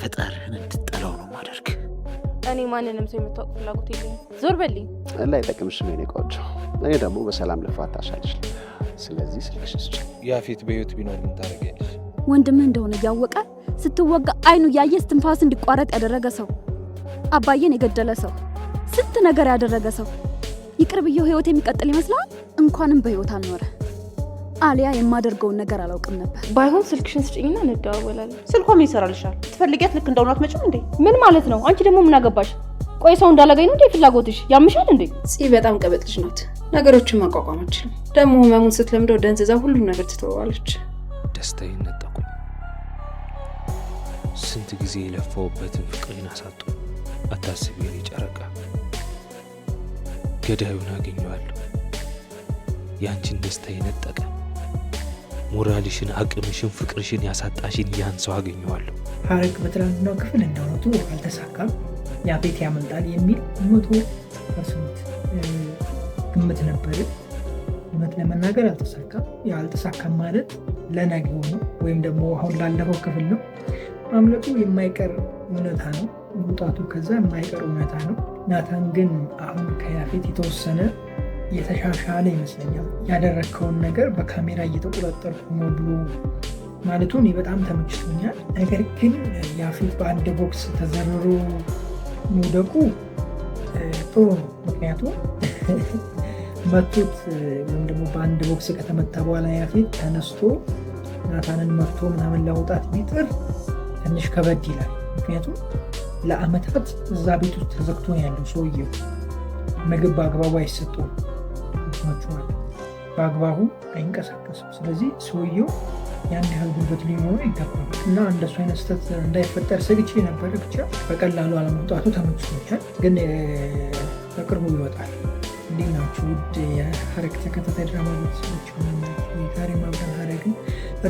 ፈጣሪህን እንድትጠላው ነው ማደርግ። እኔ ማንንም ሰው የምታውቅ ፍላጎት የለኝም። ዞር በልኝ። ላይ ጠቅምሽም የኔ ቆንጆ። እኔ ደግሞ በሰላም ልፋታ አሻልሽ። ስለዚህ ስልክሽን ስጪኝ። ያፌት በህይወት ቢኖር ምን ታደርጊያለሽ? ወንድምህ እንደሆነ እያወቀ ስትወጋ አይኑ እያየ እስትንፋስ እንዲቋረጥ ያደረገ ሰው፣ አባዬን የገደለ ሰው፣ ስንት ነገር ያደረገ ሰው ይቅር ብዬው ህይወት የሚቀጥል ይመስላል? እንኳንም በህይወት አልኖረ። አሊያ የማደርገውን ነገር አላውቅም ነበር። ባይሆን ስልክሽን ስጪኝና እንደዋወላለን። ስልኳም ይሰራልሻል። ትፈልጊያት ልክ እንደሆነ አትመጭም እንዴ? ምን ማለት ነው? አንቺ ደግሞ ምን አገባሽ? ቆይ ሰው እንዳላገኝ ነው እንዴ ፍላጎትሽ? ያምሻል እንዴ? በጣም ቀበጥ ልጅ ናት። ነገሮችን ማቋቋም አትችልም። ደግሞ ህመሙን ስትለምደው ደንዝዛ ሁሉም ነገር ትተዋለች። ደስታዬን ነጠቁ። ስንት ጊዜ የለፋውበትን ፍቅሬን አሳጡ። አታስቢ የኔ ጨረቃ፣ ገዳዩን አገኘዋለሁ። ያንቺን ደስታ የነጠቀ ሞራልሽን፣ አቅምሽን፣ ፍቅርሽን ያሳጣሽን ያን ሰው አገኘዋለሁ። ሐረግ በትላንትናው ክፍል እንደሆነቱ አልተሳካም፣ ያፌት ያመልጣል የሚል 100% ግምት ነበር። እውነት ለመናገር አልተሳካም። አልተሳካም ማለት ለነገው ነው ወይም ደግሞ አሁን ላለፈው ክፍል ነው። ማምለጡ የማይቀር እውነታ ነው። መውጣቱ ከዛ የማይቀር እውነታ ነው። ናታን ግን አሁን ከያፌት የተወሰነ የተሻሻለ ይመስለኛል። ያደረግከውን ነገር በካሜራ እየተቆጣጠርኩ ነው ብሎ ማለቱ እኔ በጣም ተመችቶኛል። ነገር ግን ያፌት በአንድ ቦክስ ተዘርሮ መውደቁ ጥሩ ነው። ምክንያቱም መቶት ወይም ደግሞ በአንድ ቦክስ ከተመታ በኋላ ያፌት ተነስቶ ናታንን መቶ ምናምን ለመውጣት ቢጥር ትንሽ ከበድ ይላል። ምክንያቱም ለአመታት እዛ ቤት ውስጥ ተዘግቶ ያለው ሰውየው ምግብ በአግባቡ አይሰጠውም፣ በአግባቡ አይንቀሳቀስም። ስለዚህ ሰውየው ያን ያህል ጉልበት ሊኖረው ይገባል እና እንደሱ አይነት ስህተት እንዳይፈጠር ሰግቼ ነበረ። ብቻ በቀላሉ አለመውጣቱ ተመችቶኛል። ግን በቅርቡ ይወጣል። እንዴት ናችሁ ውድ የሐረግ ተከታታይ ድራማ ቤተሰቦች? ዛሬ ማብረን ሐረግን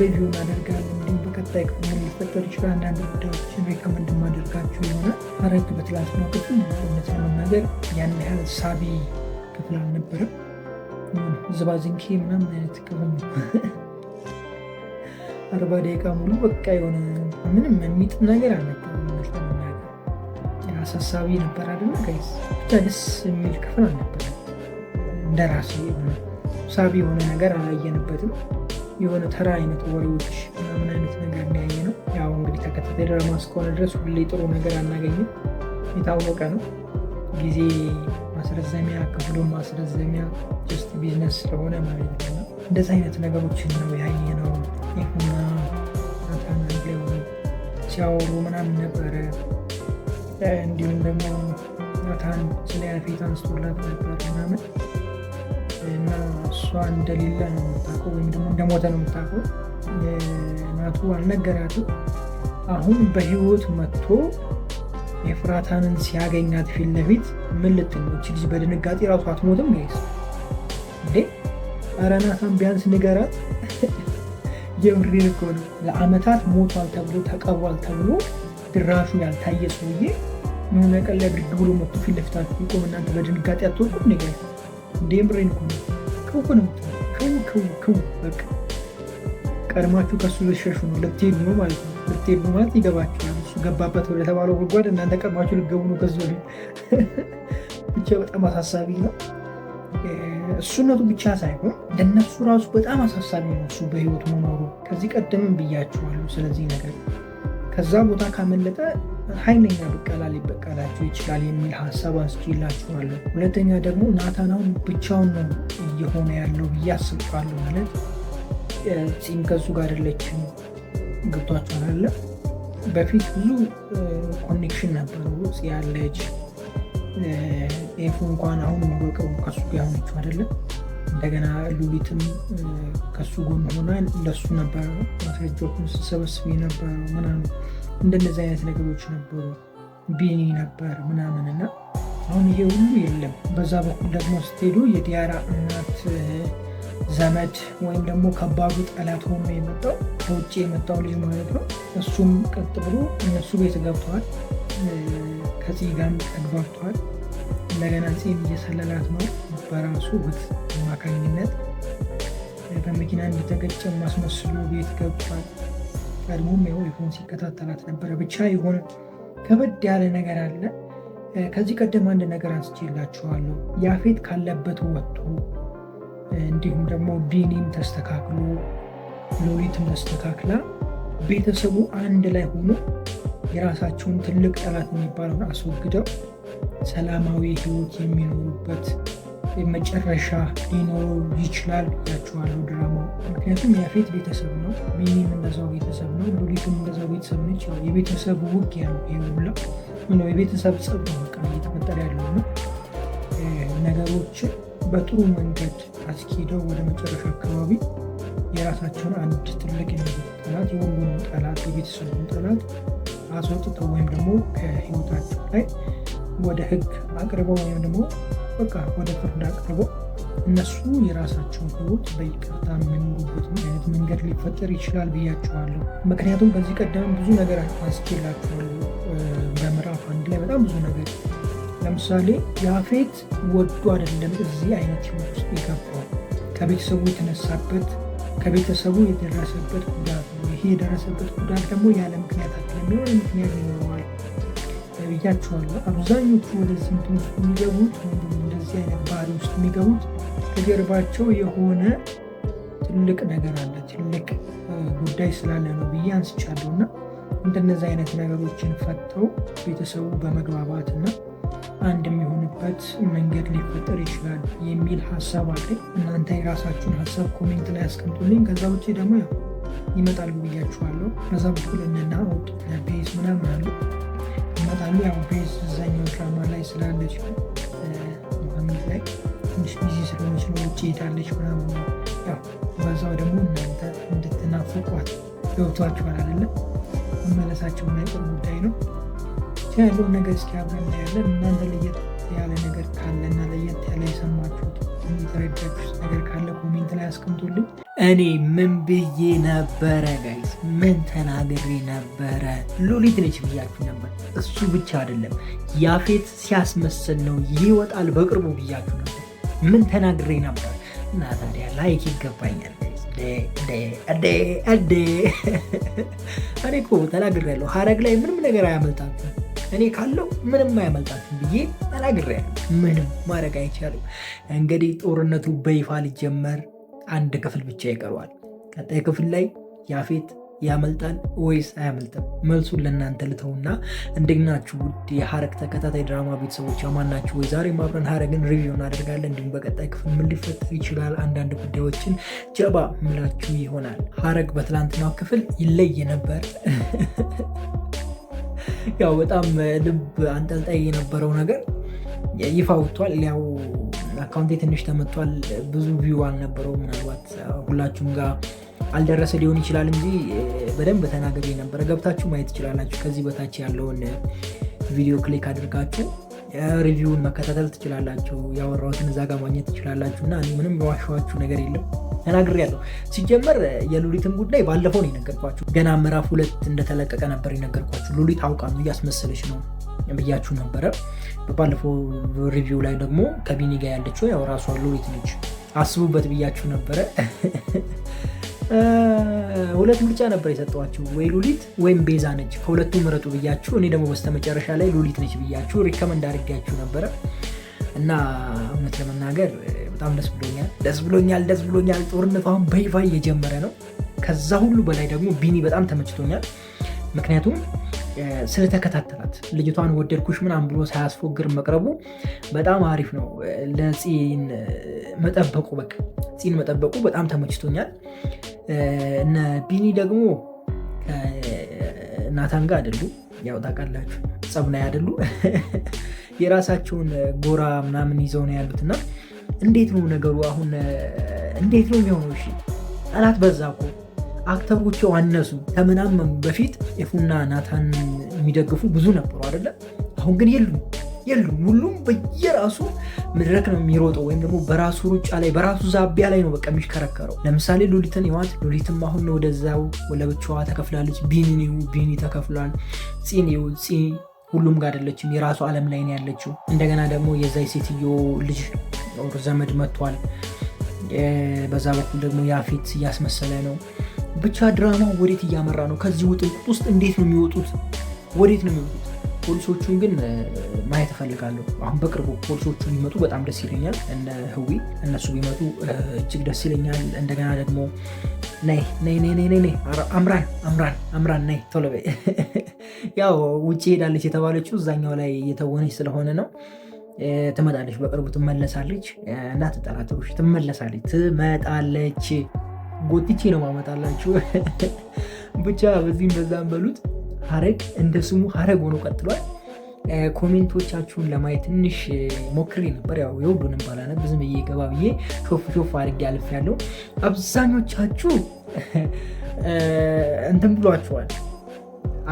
ሪቪው እናደርጋለን። እንዲሁም በቀጣይ ክፍል ምን ሊፈጠር ይችላል አንዳንድ ጉዳዮችን ሪከመንድ ማደርጋችሁ ይሆናል። ሐረግ በትላንትናው ክፍል እውነት ለመናገር ያን ያህል ሳቢ ክፍል አልነበረም። ዝባዝንኬ ምናምን አይነት ክፍል ነው። 40 ደቂቃ ሙሉ በቃ የሆነ ምንም የሚጥም ነገር አልነበረም። እውነት ለመናገር አሳሳቢ ነበር አይደለ ጋይስ? ብቻ ደስ የሚል ክፍል አልነበረም። እንደራሴ ሳቢ የሆነ ነገር አላየንበትም። የሆነ ተራ አይነት ወሬዎች ምናምን አይነት ነገር የሚያየ ነው። ያው እንግዲህ ተከታታይ ድራማ እስከሆነ ድረስ ሁሌ ጥሩ ነገር አናገኝም፣ የታወቀ ነው። ጊዜ ማስረዘሚያ፣ ክፍሉን ማስረዘሚያ ጀስት ቢዝነስ ስለሆነ ማለት ነው። እንደዚህ አይነት ነገሮችን ነው ያየ ነው። ይሁና ናታን አንድ ላይ ሆነው ሲያወሩ ምናምን ነበረ። እንዲሁም ደግሞ ናታን ስለ ያፌት አንስቶላት ነበር ምናምን እና እሷ እንደሌለ ነው የምታውቀው ወይም ደግሞ እንደሞተ ነው የምታውቀው። ናቱ አልነገራትም። አሁን በህይወት መጥቶ ኤፍራታንን ሲያገኛት ፊት ለፊት ምን ልትኖች ልጅ በድንጋጤ ራሱ አትሞትም ጋይስ እንዴ? ኧረ ናታን ቢያንስ ንገራት። የምሬን እኮ ነው። ለአመታት ሞቷል ተብሎ ተቀብሯል ተብሎ ድራሹ ያልታየ ሰውዬ የሆነ ቀን ላይ ብድግ ብሎ መጥቶ ፊት ለፊታችሁ ይቆም። እናንተ በድንጋጤ አትወጡ እንዴ ጋይስ? እንዴ ምሬን እኮ ነው። ክው ነው ክው በቃ ቀድማችሁ ከሱ ልትሸሹ ነው፣ ልትሄዱ ነው ማለት ነው። ልትሄዱ ማለት ይገባችኋል። እሱ ገባበት ወደ ተባለው ጉድጓድ እናንተ ቀድማችሁ ልትገቡ ነው ከዚ ወዲህ። ብቻ በጣም አሳሳቢ ነው። እሱነቱ ብቻ ሳይሆን ለነሱ ራሱ በጣም አሳሳቢ ነው እሱ በህይወት መኖሩ። ከዚህ ቀደምም ብያችኋለሁ ስለዚህ ነገር። ከዛ ቦታ ካመለጠ ኃይለኛ ብቀላ ሊበቀላቸው ይችላል የሚል ሀሳብ አንስቼላችኋለሁ። ሁለተኛ ደግሞ ናታን አሁን ብቻውን ነው እየሆነ ያለው ብዬ አስባለሁ። ማለት ፂም ከሱ ጋር አይደለችም። ገብቷችኋል አለ በፊት ብዙ ኮኔክሽን ነበሩ ያለች ኤፉ እንኳን አሁን በቅርቡ ከሱ ጋር ሆነችው አይደለም። እንደገና ሉሊትም ከሱ ጎን ሆና ለሱ ነበር ማስረጃዎችን ስሰበስብ የነበረው ምናምን እንደነዚህ አይነት ነገሮች ነበሩ። ቢኒ ነበር ምናምን እና አሁን ይሄ ሁሉ የለም። በዛ በኩል ደግሞ ስትሄዱ የዲያራ እናት ዘመድ ወይም ደግሞ ከባዱ ጠላት ሆኖ የመጣው ከውጭ የመጣው ልጅ ማለት ነው። እሱም ቀጥ ብሎ እነሱ ቤት ገብተዋል። ከዚህ ጋር ተግባብተዋል። እንደገና ፂም እየሰለላት ነው በራሱ እህት አማካኝነት። በመኪና እንደተገጨ ማስመስሎ ቤት ገብቷል። ቀድሞም ይሁን ሲከታተላት ነበረ። ብቻ የሆነ ከበድ ያለ ነገር አለ። ከዚህ ቀደም አንድ ነገር አንስቼላችኋለሁ። ያፌት ካለበት ወጥቶ እንዲሁም ደግሞ ቢኒም ተስተካክሎ ሎሊትም ተስተካክላ ቤተሰቡ አንድ ላይ ሆኖ የራሳቸውን ትልቅ ጠላት የሚባለውን አስወግደው ሰላማዊ ህይወት የሚኖሩበት መጨረሻ ሊኖረው ይችላል ያችኋለሁ ድራማው። ምክንያቱም ያፌት ቤተሰብ ነው፣ ቢኒም እንደዛው ቤተሰብ ነው፣ ሎሊትም እንደዛው ቤተሰብ ነች። የቤተሰብ ውጊያ ነው ሁላ የቤተሰብ ጸብ ነው እየተፈጠረ ያለው ነው። ነገሮችን በጥሩ መንገድ አስኪደው ወደ መጨረሻ አካባቢ የራሳቸውን አንድ ትልቅ ጠላት የሁሉም ጠላት የቤተሰቡን ጠላት አስወጥተው ወይም ደግሞ ከህይወታቸው ላይ ወደ ህግ አቅርበው ወይም ደግሞ በቃ ወደ ፍርድ አቅርበው እነሱ የራሳቸውን ህይወት በይቅርታ የሚኖሩበት አይነት መንገድ ሊፈጠር ይችላል ብያቸዋለሁ። ምክንያቱም ከዚህ ቀደም ብዙ ነገር አንስቼላችኋለሁ። በምዕራፍ 1 ላይ በጣም ብዙ ነገር ለምሳሌ ያፌት ወዶ አይደለም እዚህ አይነት ህይወት ውስጥ የገባው ከቤተሰቡ የተነሳበት ከቤተሰቡ የደረሰበት ጉዳት ነው። ይሄ የደረሰበት ጉዳት ደግሞ ያለ ምክንያት የሚሆን ምክንያት ይኖረዋል ብያቸዋለሁ። አብዛኞቹ ወደዚህ እንትን ውስጥ የሚገቡት እንደዚህ አይነት ባህሪ ውስጥ የሚገቡት ከጀርባቸው የሆነ ትልቅ ነገር አለ፣ ትልቅ ጉዳይ ስላለ ነው ብዬ አንስቻለሁ። እና እንደነዚህ አይነት ነገሮችን ፈተው ቤተሰቡ በመግባባት እና አንድ የሚሆንበት መንገድ ሊፈጠር ይችላል የሚል ሀሳብ አለኝ። እናንተ የራሳችሁን ሀሳብ ኮሜንት ላይ አስቀምጡልኝ። ከዛ ውጭ ደግሞ ያው ይመጣሉ ብያችኋለሁ። በዛ በኩል እነና ቤዝ ምናምን አሉ ይመጣሉ። ያው ቤዝ እዛኛው ድራማ ላይ ስላለች መሀመድ ላይ ትንሽ ቢዚ ስለሆነች ነው ውጭ ሄዳለች ምናምን። ያው በዛው ደግሞ እናንተ እንድትናፍቋት ገብቷችኋል አይደለም? መመለሳቸው የማይቀር ጉዳይ ነው። ያለውን ነገር እስኪ አብረን እናያለን። እናንተ ለየት ያለ ነገር ካለና ለየት ያለ የሰማችሁት የተረዳችሁት ነገር ካለ ኮሜንት ላይ አስቀምጡልኝ። እኔ ምን ብዬ ነበረ ጋይስ? ምን ተናግሬ ነበረ? ሎሊት ነች ብያችሁ ነበር። እሱ ብቻ አይደለም ያፌት ሲያስመስል ነው ይወጣል በቅርቡ ብያችሁ ነበር። ምን ተናግሬ ነበር? እና ታዲያ ላይክ ይገባኛል። እኔ እኮ ተናግሬያለሁ። ሀረግ ላይ ምንም ነገር አያመልጣችሁ፣ እኔ ካለው ምንም አያመልጣችሁ ብዬ ተናግሬያለሁ። ምንም ማድረግ አይቻልም። እንግዲህ ጦርነቱ በይፋ ሊጀመር አንድ ክፍል ብቻ ይቀረዋል። ቀጣይ ክፍል ላይ ያፌት ያመልጣል ወይስ አያመልጥም? መልሱን ለእናንተ ልተውና እንደግናችሁ ውድ የሀረግ ተከታታይ ድራማ ቤተሰቦች አማናችሁ ወይ? ዛሬ አብረን ሀረግን ሪቪው እናደርጋለን። እንዲሁም በቀጣይ ክፍል ምን ሊፈጠር ይችላል አንዳንድ ጉዳዮችን ጀባ ምላችሁ ይሆናል። ሀረግ በትላንትናው ክፍል ይለይ ነበር። ያው በጣም ልብ አንጠልጣይ የነበረው ነገር ይፋ ወጥቷል። ያው አካውንቴ ትንሽ ተመቷል፣ ብዙ ቪው አልነበረው። ምናልባት ሁላችሁም ጋር አልደረሰ ሊሆን ይችላል እንጂ በደንብ ተናገር ነበረ። ገብታችሁ ማየት ትችላላችሁ። ከዚህ በታች ያለውን ቪዲዮ ክሊክ አድርጋችሁ ሪቪውን መከታተል ትችላላችሁ። ያወራሁትን እዛ ጋር ማግኘት ትችላላችሁ። እና ምንም የዋሸኋችሁ ነገር የለም፣ ተናግሬያለሁ። ሲጀመር የሉሊትን ጉዳይ ባለፈው ነው የነገርኳችሁ። ገና ምዕራፍ 2 እንደተለቀቀ ነበር የነገርኳችሁ። ሉሊት አውቃ ነው እያስመሰለች ነው ብያችሁ ነበረ። በባለፈው ሪቪው ላይ ደግሞ ከቢኒ ጋር ያለችው ያው ራሷ ሉሊት ነች። አስቡበት ብያችሁ ነበረ። ሁለት ምርጫ ነበር የሰጠኋችሁ፣ ወይ ሉሊት ወይም ቤዛ ነች፣ ከሁለቱ ምረጡ ብያችሁ። እኔ ደግሞ በስተመጨረሻ ላይ ሉሊት ነች ብያችሁ ሪከመንድ አድርጋችሁ ነበረ እና እውነት ለመናገር በጣም ደስ ብሎኛል። ጦርነቱ አሁን በይፋ እየጀመረ ነው። ከዛ ሁሉ በላይ ደግሞ ቢኒ በጣም ተመችቶኛል። ምክንያቱም ስለተከታተላት ልጅቷን ወደድኩሽ ምናምን ብሎ ሳያስፎግር መቅረቡ በጣም አሪፍ ነው። ለፂን መጠበቁ በጣም ተመችቶኛል። እነ ቢኒ ደግሞ ናታን ጋር አይደሉ፣ ያው ታውቃላችሁ ጸብ ላይ አይደሉ፣ የራሳቸውን ጎራ ምናምን ይዘው ነው ያሉትና እንዴት ነው ነገሩ አሁን? እንዴት ነው የሚሆነው? እሺ ጠላት በዛ እኮ አክተሮቹ አነሱ ከምናምን በፊት ኤፉና ናታን የሚደግፉ ብዙ ነበሩ አይደለ? አሁን ግን የሉም። ሁሉም በየራሱ መድረክ ነው የሚሮጠው፣ ወይም ደግሞ በራሱ ሩጫ ላይ በራሱ ዛቢያ ላይ ነው በቃ የሚሽከረከረው። ለምሳሌ ሉሊትን ይዋት፣ ሉሊትም አሁን ነው ወደዛው ለብቻዋ ተከፍላለች። ቢኒ ተከፍሏል። ፂ ሁሉም ጋር አይደለችም፣ የራሱ ዓለም ላይ ነው ያለችው። እንደገና ደግሞ የዛይ ሴትዮ ልጅ ዘመድ መጥቷል። በዛ በኩል ደግሞ ያፌት እያስመሰለ ነው። ብቻ ድራማው ወዴት እያመራ ነው? ከዚህ ውጥንቅጥ ውስጥ እንዴት ነው የሚወጡት? ወዴት ነው የሚወጡት? ፖሊሶቹን ግን ማየት እፈልጋለሁ። አሁን በቅርቡ ፖሊሶቹ ቢመጡ በጣም ደስ ይለኛል። እነ ህዊ እነሱ ቢመጡ እጅግ ደስ ይለኛል። እንደገና ደግሞ ነይ አምራን ነይ ቶሎ በይ። ያው ውጭ ሄዳለች የተባለችው እዛኛው ላይ የተወነች ስለሆነ ነው። ትመጣለች፣ በቅርቡ ትመለሳለች። እንዳትጠራጠሩሽ፣ ትመጣለች። ጎትቼ ነው ማመጣላችሁ። ብቻ በዚህም በዛም በሉት ሀረግ እንደ ስሙ ሀረግ ሆኖ ቀጥሏል። ኮሜንቶቻችሁን ለማየት ትንሽ ሞክሬ ነበር። ያው የሁሉንም ባላነብ ዝም ብዬ ገባ ብዬ ሾፍ አድርጌ አልፌያለሁ። አብዛኞቻችሁ እንትን ብሏችኋል።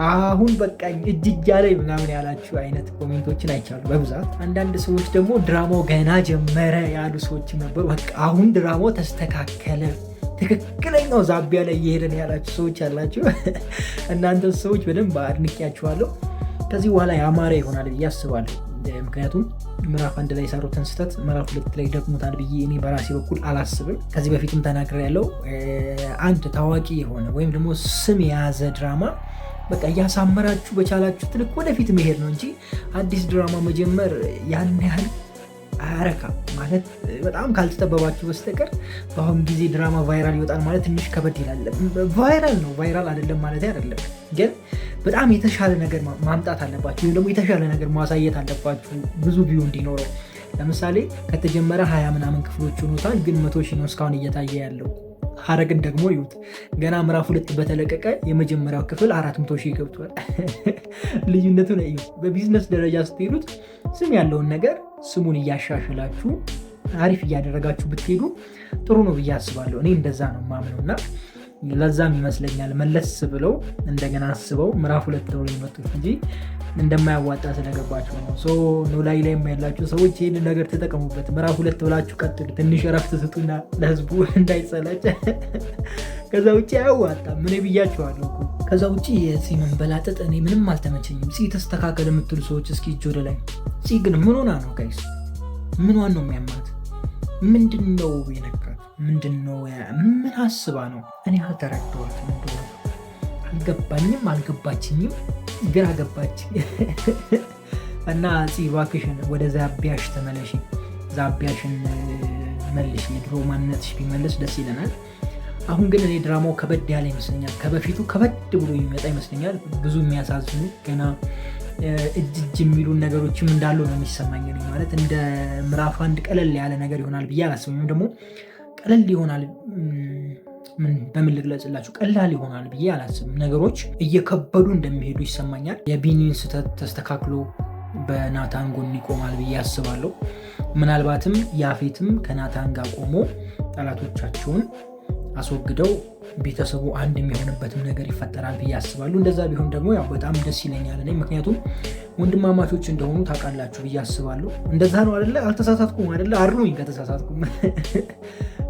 አሁን በቃኝ እጅ ላይ ምናምን ያላችሁ አይነት ኮሜንቶችን አይቻሉ በብዛት። አንዳንድ ሰዎች ደግሞ ድራማው ገና ጀመረ ያሉ ሰዎች ነበሩ። በቃ አሁን ድራማው ተስተካከለ፣ ትክክለኛው ዛቢያ ላይ እየሄደን ያላችሁ ሰዎች ያላችሁ እናንተ ሰዎች በደንብ አድንቄያችኋለሁ። ከዚህ በኋላ ያማረ ይሆናል ብዬ አስባለሁ። ምክንያቱም ምዕራፍ 1 ላይ የሰሩትን ስህተት ምዕራፍ 2 ላይ ደግሞታል ብዬ እኔ በራሴ በኩል አላስብም። ከዚህ በፊትም ተናግሬያለሁ። አንድ ታዋቂ የሆነ ወይም ደግሞ ስም የያዘ ድራማ በቃ እያሳመራችሁ በቻላችሁ ትልቅ ወደፊት መሄድ ነው እንጂ አዲስ ድራማ መጀመር ያን ያህል አያረካ ማለት በጣም ካልተጠበባችሁ በስተቀር በአሁን ጊዜ ድራማ ቫይራል ይወጣል ማለት ትንሽ ከበድ ይላል። ቫይራል ነው፣ ቫይራል አይደለም ማለት አይደለም፣ ግን በጣም የተሻለ ነገር ማምጣት አለባችሁ ወይም ደግሞ የተሻለ ነገር ማሳየት አለባችሁ ብዙ ቪው እንዲኖረው። ለምሳሌ ከተጀመረ 20 ምናምን ክፍሎች ሆኖታል፣ ግን 100 ሺህ ነው እስካሁን እየታየ ያለው። ሀረግን ደግሞ ይዩት፣ ገና ምዕራፍ 2 በተለቀቀ የመጀመሪያው ክፍል 400 ሺህ ገብቷል። ልዩነቱን እዩ። በቢዝነስ ደረጃ ስትሄዱት ስም ያለውን ነገር ስሙን እያሻሽላችሁ አሪፍ እያደረጋችሁ ብትሄዱ ጥሩ ነው ብዬ አስባለሁ። እኔ እንደዛ ነው የማምነው እና ለዛም ይመስለኛል መለስ ብለው እንደገና አስበው ምዕራፍ 2 ነው የመጡት እንጂ እንደማያዋጣ ስለገባችሁ ነው። ኖላዊ ላይ ያላችሁ ሰዎች ይህንን ነገር ተጠቀሙበት። ምዕራፍ 2 ብላችሁ ቀጥሉ። ትንሽ እረፍት ስጡና ለህዝቡ እንዳይጸላጭ። ከዛ ውጭ አያዋጣም። ምን ብያችኋለሁ እኮ። ከዛ ውጭ የፂ መንበላጠጥ እኔ ምንም አልተመቸኝም። ፂ ተስተካከል የምትሉ ሰዎች እስኪ እጅ ወደ ላይ። ፂ ግን ምን ሆና ነው ጋይስ? ምኗን ነው የሚያማት? ምንድን ነው የነካት? ምንድን ነው? ምን አስባ ነው? እኔ አልተረዳኋትም። እንደሆነ አልገባኝም፣ አልገባችኝም፣ ግራ ገባችኝ። እና ፂ እባክሽን ወደ ዛቢያሽ ተመለሽ፣ ዛቢያሽን መልሽ። የድሮ ማንነትሽ ቢመለስ ደስ ይለናል። አሁን ግን እኔ ድራማው ከበድ ያለ ይመስለኛል። ከበፊቱ ከበድ ብሎ የሚመጣ ይመስለኛል። ብዙ የሚያሳዝኑ ገና እጅ የሚሉን ነገሮችም እንዳሉ ነው የሚሰማኝ። ማለት እንደ ምዕራፍ 1 ቀለል ያለ ነገር ይሆናል ብዬ አላስብም። ወይም ደግሞ ቀለል ይሆናል፣ በምን ልግለጽላችሁ፣ ቀላል ይሆናል ብዬ አላስብም። ነገሮች እየከበዱ እንደሚሄዱ ይሰማኛል። የቢኒን ስህተት ተስተካክሎ በናታን ጎን ይቆማል ብዬ አስባለሁ። ምናልባትም ያፌትም ከናታን ጋር ቆሞ ጠላቶቻቸውን አስወግደው ቤተሰቡ አንድ የሚሆንበትም ነገር ይፈጠራል ብዬ አስባለሁ። እንደዛ ቢሆን ደግሞ ያው በጣም ደስ ይለኛል እኔ፣ ምክንያቱም ወንድማማቾች እንደሆኑ ታውቃላችሁ ብዬ አስባለሁ። እንደዛ ነው አይደለ? አልተሳሳትኩም አይደለ? አርሙኝ ከተሳሳትኩም።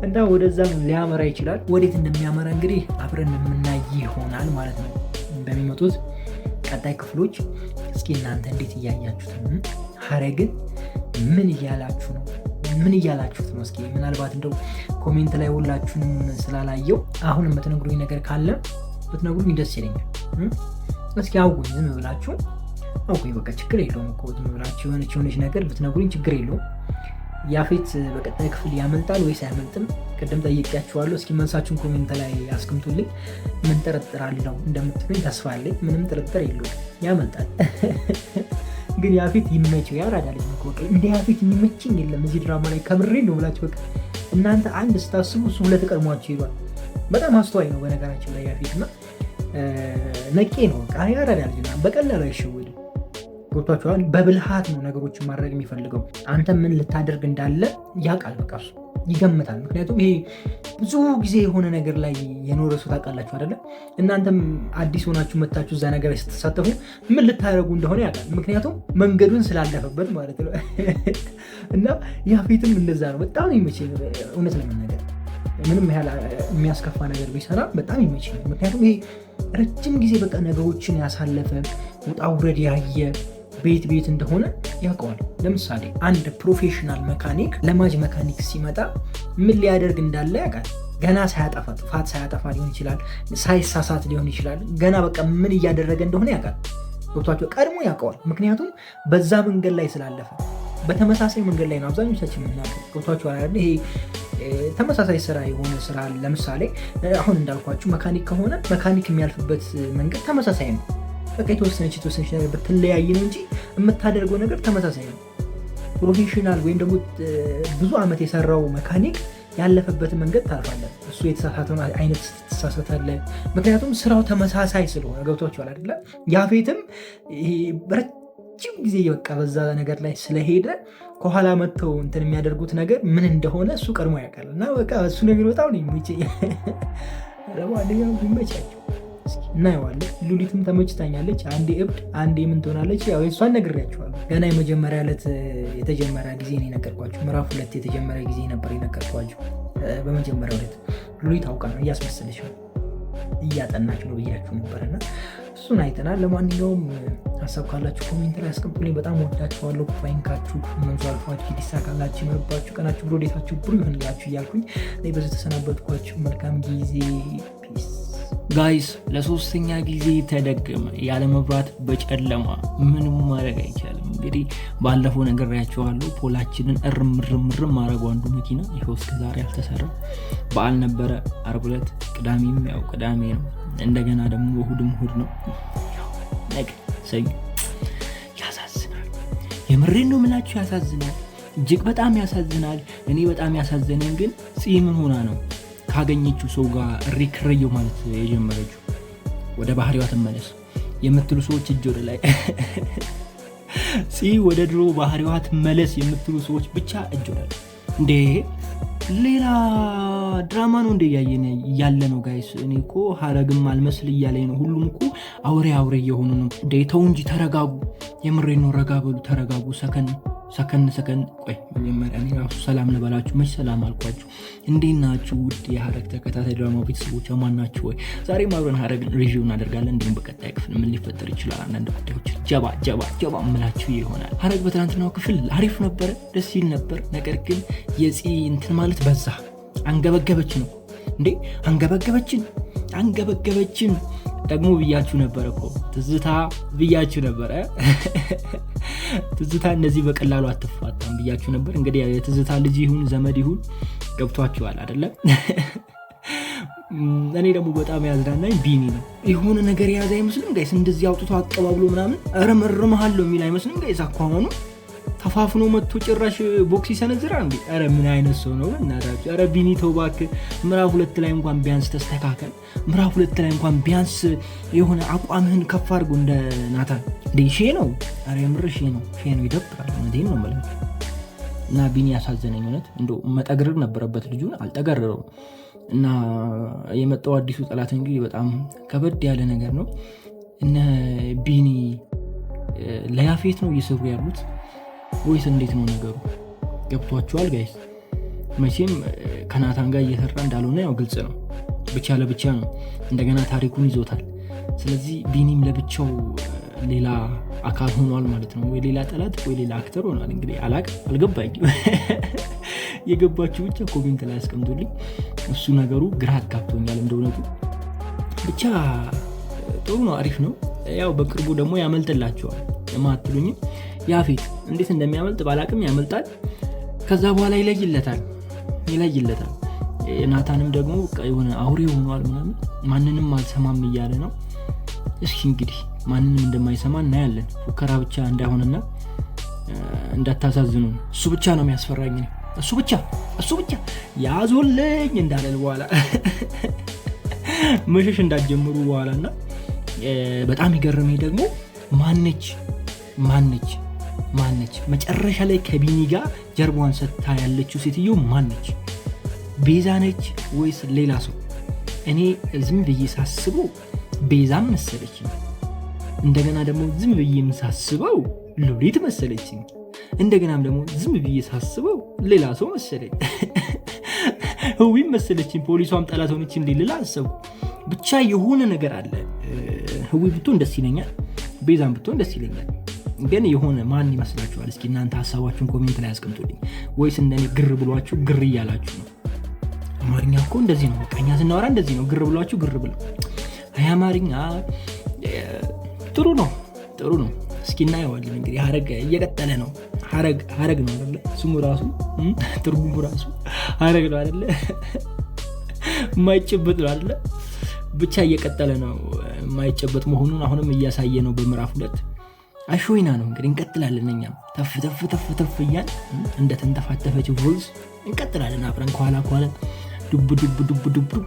እና ወደዛም ሊያመራ ይችላል። ወዴት እንደሚያመራ እንግዲህ አብረን የምናይ ይሆናል ማለት ነው በሚመጡት ቀጣይ ክፍሎች። እስኪ እናንተ እንዴት እያያችሁት ነው? ሀረግን ምን እያላችሁ ነው? ምን እያላችሁት ነው? እስኪ ምናልባት እንደው ኮሜንት ላይ ሁላችሁንም ስላላየው አሁን የምትነግሩኝ ነገር ካለ ብትነግሩኝ ደስ ይለኛል። እስኪ አውጉኝ፣ ዝም ብላችሁ አውጉኝ። በቃ ችግር የለውም እኮ ዝም ብላችሁ የሆነች ነገር ብትነግሩኝ ችግር የለውም። ያፌት በቀጣይ ክፍል ያመልጣል ወይስ አያመልጥም? ቅድም ጠይቄያችኋለሁ። እስኪ መልሳችሁን ኮሜንት ላይ አስቀምጡልኝ። ምን ጥርጥር አለው እንደምትሉኝ ተስፋ አለኝ። ምንም ጥርጥር የለውም ያመልጣል። ግን ያፌት ይመቸው፣ ያራዳልኝ እኮ በቃ እንደ ያፌት የሚመችኝ የለም እዚህ ድራማ ላይ። ከምሬ ነው ብላችሁ በቃ እናንተ አንድ ስታስቡ እሱ 2 ቀድሟችሁ ይሏል። በጣም አስተዋይ ነው በነገራችን ላይ ያፌት እና ነቄ ነው በቃ ያራዳልኝ። በቀላሉ አይሸወድም። ገብቷችኋል? በብልሃት ነው ነገሮችን ማድረግ የሚፈልገው። አንተ ምን ልታደርግ እንዳለ ያውቃል። በቃ እሱ ይገምታል። ምክንያቱም ይሄ ብዙ ጊዜ የሆነ ነገር ላይ የኖረ ሰው ታውቃላችሁ አይደለ? እናንተም አዲስ ሆናችሁ መታችሁ እዛ ነገር ስትሳተፉ ምን ልታደርጉ እንደሆነ ያውቃል። ምክንያቱም መንገዱን ስላለፈበት ማለት ነው። እና ያፌትም እንደዛ ነው። በጣም ይመቸኝ እውነት ለመናገር ምንም ያህል የሚያስከፋ ነገር ቢሰራ በጣም ይመቸኝ። ምክንያቱም ይሄ ረጅም ጊዜ በቃ ነገሮችን ያሳለፈ ውጣ ውረድ ያየ ቤት እንደሆነ ያውቀዋል። ለምሳሌ አንድ ፕሮፌሽናል መካኒክ ለማጅ መካኒክ ሲመጣ ምን ሊያደርግ እንዳለ ያውቃል። ገና ሳያጠፋ ጥፋት ሳያጠፋ ሊሆን ይችላል፣ ሳይሳሳት ሊሆን ይችላል። ገና በቃ ምን እያደረገ እንደሆነ ያውቃል። ገብቷቸው ቀድሞ ያውቀዋል። ምክንያቱም በዛ መንገድ ላይ ስላለፈ በተመሳሳይ መንገድ ላይ ነው አብዛኞቻችን የምናውቀው። ገብቷቸው አይደል? ይሄ ተመሳሳይ ስራ የሆነ ስራ ለምሳሌ አሁን እንዳልኳችሁ መካኒክ ከሆነ መካኒክ የሚያልፍበት መንገድ ተመሳሳይ ነው። በቃ የተወሰነች ነገር በተለያየ ነው እንጂ የምታደርገው ነገር ተመሳሳይ ነው። ፕሮፌሽናል ወይም ደግሞ ብዙ ዓመት የሰራው መካኒክ ያለፈበትን መንገድ ታልፋለህ። እሱ የተሳሳተውን አይነት ትሳሳታለህ። ምክንያቱም ስራው ተመሳሳይ ስለሆነ። ገብቷችኋል አይደለ? ያፌትም ረጅም ጊዜ በቃ በዛ ነገር ላይ ስለሄደ ከኋላ መጥተው እንትን የሚያደርጉት ነገር ምን እንደሆነ እሱ ቀድሞ ያውቃል። እና በቃ እሱ ነገር በጣም ነው የሚመቸኝ። ለማንኛውም ይመቻቸው፣ እናየዋለን። ሉሊትም ተመችታኛለች። አንዴ እብድ አንዴ ምን ትሆናለች? ያው እሷን ነግሬያቸዋለሁ። ገና የመጀመሪያ ዕለት የተጀመረ ጊዜ ነው የነገርኳቸው። ምዕራፍ 2 የተጀመረ ጊዜ ነበር የነገርኳቸው። በመጀመሪያው ዕለት ሉሊት አውቃ ነው እያስመሰለች ነው እያጠናች ነው ብያችሁ ነበርና እሱን አይተናል። ለማንኛውም ሀሳብ ካላችሁ ኮሜንት ላይ አስቀምጡልኝ። በጣም ወዳችኋለሁ። ፋይንካችሁ መንዙ አልፏችሁ ሊሳካላችሁ ይመርባችሁ፣ ቀናችሁ ብሎ ዴታችሁ ብሩ ይሆንላችሁ እያልኩኝ በዚህ ተሰናበትኳችሁ። መልካም ጊዜ። ፒስ ጋይስ። ለሶስተኛ ጊዜ ተደገመ። ያለ መብራት በጨለማ ምንም ማድረግ አይቻልም። እንግዲህ ባለፈው ነግሬያችኋለሁ። ፖላችንን እርምርምርም ማድረጉ አንዱ መኪና ይኸው እስከ ዛሬ አልተሰራ። በዓል ነበረ ዓርብ ዕለት፣ ቅዳሜም ያው ቅዳሜ ነው። እንደገና ደግሞ እሁድም እሁድ ነው። ነገ ሰኞ። ያሳዝናል። የምሬን ነው የምላችሁ፣ ያሳዝናል። እጅግ በጣም ያሳዝናል። እኔ በጣም ያሳዘነኝ ግን ምን ሆና ነው ካገኘችው ሰው ጋር ሪክረየው ማለት የጀመረችው። ወደ ባህሪዋ ትመለስ የምትሉ ሰዎች እጅ ወደ ላይ። ወደ ድሮ ባህሪዋ ትመለስ የምትሉ ሰዎች ብቻ እጅ ወደ ላይ። እንዴ ሌላ ድራማ ነው እንደ ያለ ነው ጋይስ። እኔ እኮ ሀረግም አልመስል እያለኝ ነው። ሁሉም እኮ አውሬ እየሆኑ ነው። እንዴ ተው እንጂ ተረጋጉ። የምሬ ነው። ረጋ በሉ፣ ተረጋጉ። ሰከን ቆይ መጀመሪያ እኔ ራሱ ሰላም ልበላችሁ። መች ሰላም አልኳችሁ? እንዴት ናችሁ ውድ የሀረግ ተከታታይ ድራማ ቤተሰቦች? ማን ናችሁ ወይ? ዛሬ አብረን ሀረግን ሪቪው እናደርጋለን። እንዲሁም በቀጣይ ክፍል ምን ሊፈጠር ይችላል አንዳንድ ጉዳዮች ጀባ ምላችሁ ይሆናል። ሀረግ በትናንትናው ክፍል አሪፍ ነበረ፣ ደስ ይል ነበር። ነገር ግን የፂ እንትን ማለት በዛ። አንገበገበች ነው እንዴ? አንገበገበችን ደግሞ ብያችሁ ነበር እኮ ትዝታ ብያችሁ ነበረ። ትዝታ እነዚህ በቀላሉ አትፋታም ብያችሁ ነበር። እንግዲህ የትዝታ ልጅ ይሁን ዘመድ ይሁን ገብቷችኋል አይደለም? እኔ ደግሞ በጣም ያዝናናኝ ቢኒ ነው። የሆነ ነገር የያዘ አይመስልም ጋይስ? እንደዚህ አውጥቶ አቀባብሎ ምናምን እረመርምሃለሁ የሚል አይመስልም ጋይስ? አኳኋኑ ተፋፍኖ መጥቶ ጭራሽ ቦክስ ይሰነዝራል እንዴ? ኧረ ምን አይነት ሰው ነው እናታችሁ? ኧረ ቢኒ ተው እባክህ። ምዕራፍ 2 ላይ እንኳን ቢያንስ ተስተካከል። ምዕራፍ 2 ላይ እንኳን ቢያንስ የሆነ አቋምህን ከፍ አድርጎ እንደ ናታን እንዴ። ሼ ነው። ኧረ የምር ሼ ነው። ይደብራል። እንዴት ነው ማለት እና ቢኒ ያሳዘነኝ እውነት። እንደው መጠግረር ነበረበት ልጁን፣ አልጠገረረውም። እና የመጣው አዲሱ ጠላት እንግዲህ በጣም ከበድ ያለ ነገር ነው። እነ ቢኒ ለያፌት ነው እየሰሩ ያሉት ወይስ እንዴት ነው ነገሩ? ገብቷችኋል ጋይስ? መቼም ከናታን ጋር እየሰራ እንዳልሆነ ያው ግልጽ ነው። ብቻ ለብቻ ነው። እንደገና ታሪኩን ይዞታል። ስለዚህ ቢኒም ለብቻው ሌላ አካል ሆኗል ማለት ነው። ወይ ሌላ ጠላት ወይ ሌላ አክተር ሆኗል። እንግዲህ አልገባኝም። የገባችሁ ብቻ ኮሜንት ላይ አስቀምጡልኝ። እሱ ነገሩ ግራ አጋብቶኛል እንደእውነቱ። ብቻ ጥሩ ነው፣ አሪፍ ነው። ያው በቅርቡ ደግሞ ያመልጥላቸዋል የማትሉኝም ያፌት እንዴት እንደሚያመልጥ ባላቅም ያመልጣል። ከዛ በኋላ ይለይለታል። ናታንም ደግሞ የሆነ አውሬ ሆኗል ምናምን፣ ማንንም አልሰማም እያለ ነው። እስኪ እንግዲህ ማንንም እንደማይሰማ እናያለን። ፉከራ ብቻ እንዳይሆንና እንዳታሳዝኑ። እሱ ብቻ ነው የሚያስፈራኝ። እሱ ብቻ ያዞልኝ እንዳለል በኋላ መሸሽ እንዳትጀምሩ በኋላና በጣም ይገርመኝ ደግሞ ማነች መጨረሻ ላይ ከቢኒ ጋር ጀርባዋን ሰጥታ ያለችው ሴትዮ ማነች? ቤዛ ነች ወይስ ሌላ ሰው? እኔ ዝም ብዬ ሳስበው ቤዛም መሰለችኝ። እንደገና ደግሞ ዝም ብዬ ሳስበው ሉሊት መሰለችኝ። እንደገናም ደግሞ ዝም ብዬ ሳስበው ሌላ ሰው መሰለኝ። ህዊም መሰለችኝ። ፖሊሷም ጠላት ሆነች እንዴ ልላ አሰቡ። ብቻ የሆነ ነገር አለ። ህዊ ብትሆን ደስ ይለኛል፣ ቤዛም ብትሆን ደስ ይለኛል። ግን የሆነ ማን ይመስላችኋል? እስኪ እናንተ ሀሳባችሁን ኮሜንት ላይ አስቀምጡልኝ። ወይስ እንደኔ ግር ብሏችሁ ግር እያላችሁ ነው? አማርኛ እኮ እንደዚህ ነው። በቃ እኛ ስናወራ እንደዚህ ነው። ግር ብሏችሁ ግር ብለው አይ አማርኛ ጥሩ ነው። እስኪ እናየዋለን እንግዲህ። ሀረግ እየቀጠለ ነው። ሀረግ ነው አይደለ? ስሙ ራሱ ትርጉሙ ራሱ ሀረግ ነው አይደለ? የማይጨበጥ ነው አይደለ? ብቻ እየቀጠለ ነው። የማይጨበጥ መሆኑን አሁንም እያሳየ ነው በምዕራፍ 2። አሾይና ነው እንግዲህ። እንቀጥላለን። እኛም ተፍ እያል እንደተንተፋተፈች ቮልስ እንቀጥላለን። አብረን ከኋላ ዱብ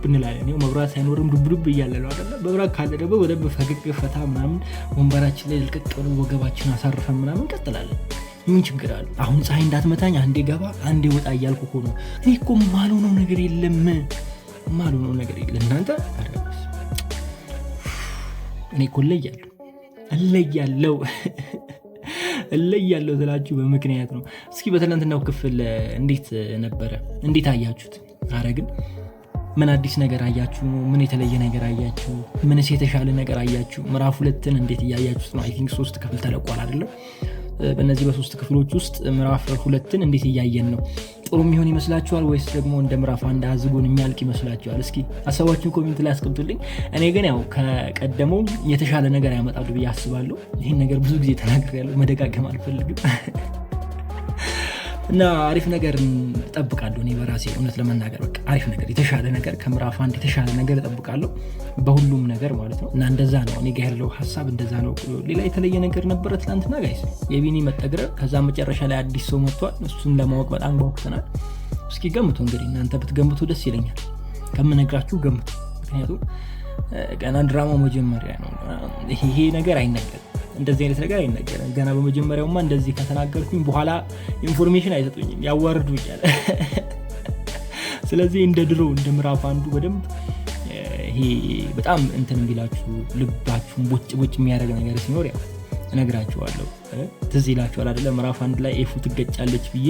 እንላለን። ይኸው መብራት ሳይኖርም ዱብ እያለ ነው አይደለ? መብራት ካለ ደግሞ በደንብ ፈገግ ፈታ ምናምን ወንበራችን ላይ ልቅቅ ብሎ ወገባችን አሳርፈን ምናምን እንቀጥላለን። ምን ችግር አለ? አሁን ፀሐይ እንዳትመታኝ አንዴ ገባ አንዴ ወጣ እያልኩ እኮ ነው። እኔ እኮ ማልሆነው ነገር የለም እናንተ። እኔ እኮ እለያለሁ ስላችሁ በምክንያት ነው። እስኪ በትናንትናው ክፍል እንዴት ነበረ? እንዴት አያችሁት? ሀረግን ምን አዲስ ነገር አያችሁ? ምን የተለየ ነገር አያችሁ? ምንስ የተሻለ ነገር አያችሁ? ምዕራፍ 2ን እንዴት እያያችሁት ነው? አይ ቲንክ 3 ክፍል ተለቋል አይደለም? በእነዚህ በ3 ክፍሎች ውስጥ ምዕራፍ 2ን እንዴት እያየን ነው? ጥሩ የሚሆን ይመስላችኋል ወይስ ደግሞ እንደ ምዕራፍ 1 አዝጎን የሚያልቅ ይመስላችኋል? እስኪ ሀሳባችሁን ኮሜንት ላይ አስቀምጡልኝ። እኔ ግን ያው ከቀደመው የተሻለ ነገር ያመጣሉ ብዬ አስባለሁ። ይህን ነገር ብዙ ጊዜ ተናግሬያለሁ፣ መደጋገም አልፈልግም። እና አሪፍ ነገር እጠብቃለሁ እኔ በራሴ እውነት ለመናገር በቃ አሪፍ ነገር፣ የተሻለ ነገር ከምዕራፍ 1 የተሻለ ነገር እጠብቃለሁ በሁሉም ነገር ማለት ነው። እና እንደዛ ነው እኔ ጋር ያለው ሀሳብ እንደዛ ነው። ሌላ የተለየ ነገር ነበረ ትናንትና ጋይስ? የቢኒ መጠግረር፣ ከዛ መጨረሻ ላይ አዲስ ሰው መጥቷል። እሱን ለማወቅ በጣም ጓጉተናል። እስኪ ገምቱ እንግዲህ እናንተ ብትገምቱ ደስ ይለኛል። ከምነግራችሁ ገምቱ፣ ምክንያቱም ገና ድራማው መጀመሪያ ነው። ይሄ ነገር አይነገርም፣ እንደዚህ አይነት ነገር አይነገርም። ገና በመጀመሪያውማ እንደዚህ ከተናገርኩኝ በኋላ ኢንፎርሜሽን አይሰጡኝም፣ ያዋርዱኛል። ስለዚህ እንደ ድሮ እንደ ምዕራፍ 1 በደንብ ይሄ በጣም እንትን ቢላችሁ ልባችሁን ቦጭ የሚያደርግ ነገር ሲኖር ያው እነግራችኋለሁ። ትዝ ይላችኋል አይደለ? ምዕራፍ 1 ላይ ኤፉ ትገጫለች ብዬ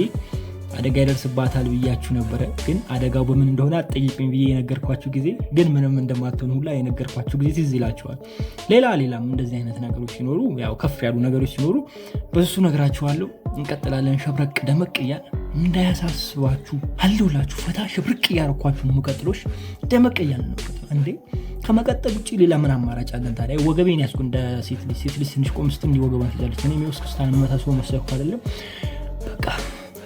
አደጋ ይደርስባታል ብያችሁ ነበረ። ግን አደጋው በምን እንደሆነ አትጠይቁኝ ብዬ የነገርኳችሁ ጊዜ ግን ምንም እንደማትሆን ሁላ የነገርኳችሁ ጊዜ ትዝ ይላችኋል። ሌላም እንደዚህ አይነት ነገሮች ሲኖሩ ያው ከፍ ያሉ ነገሮች ሲኖሩ በሱ ነግራችኋለሁ። እንቀጥላለን። ሸብረቅ ደመቅ እያል እንዳያሳስባችሁ አለሁላችሁ። ፈታ ሸብረቅ እያረኳችሁ ነው። መቀጥሎሽ ደመቅ እያል ነው እንዴ። ከመቀጠል ውጭ ሌላ ምን አማራጭ አለን ታዲያ? ወገቤን ያስኩ እንደ ሴት ልጅ ትንሽ ቆም ስትል እንዲወገባን ትይዛለች። እኔ የሚወስክስታን መታስቦ መሰኩ አይደለም። በቃ